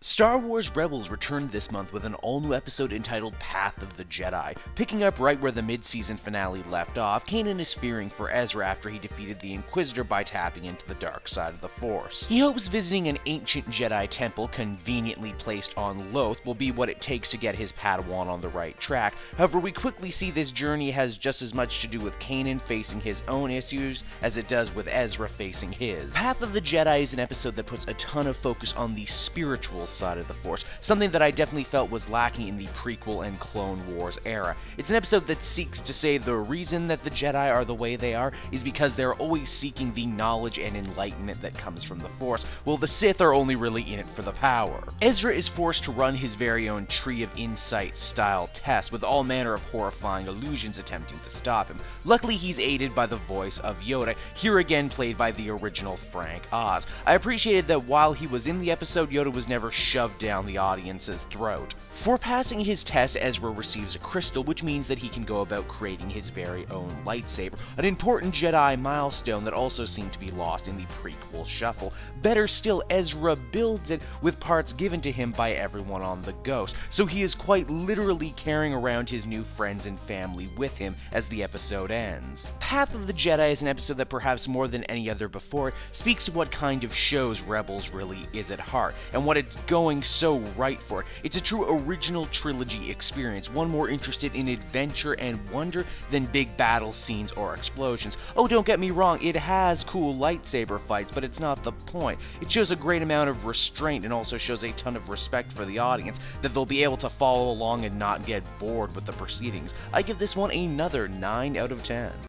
Star Wars Rebels returned this month with an all-new episode entitled Path of the Jedi. Picking up right where the mid-season finale left off, Kanan is fearing for Ezra after he defeated the Inquisitor by tapping into the dark side of the Force. He hopes visiting an ancient Jedi temple conveniently placed on Loth will be what it takes to get his Padawan on the right track. However, we quickly see this journey has just as much to do with Kanan facing his own issues as it does with Ezra facing his. Path of the Jedi is an episode that puts a ton of focus on the spiritual side of the Force, something that I definitely felt was lacking in the prequel and Clone Wars era. It's an episode that seeks to say the reason that the Jedi are the way they are is because they're always seeking the knowledge and enlightenment that comes from the Force, while the Sith are only really in it for the power. Ezra is forced to run his very own Tree of Insight style test, with all manner of horrifying illusions attempting to stop him. Luckily, he's aided by the voice of Yoda, here again played by the original Frank Oz. I appreciated that while he was in the episode, Yoda was never shoved down the audience's throat. For passing his test, Ezra receives a crystal, which means that he can go about creating his very own lightsaber, an important Jedi milestone that also seemed to be lost in the prequel shuffle. Better still, Ezra builds it with parts given to him by everyone on the Ghost, so he is quite literally carrying around his new friends and family with him as the episode ends. Path of the Jedi is an episode that perhaps more than any other before it speaks to what kind of shows Rebels really is at heart, and what it's going so right for. It's a true original trilogy experience, one more interested in adventure and wonder than big battle scenes or explosions. Oh, don't get me wrong, it has cool lightsaber fights, but it's not the point. It shows a great amount of restraint and also shows a ton of respect for the audience, that they'll be able to follow along and not get bored with the proceedings. I give this one another 9 out of 10.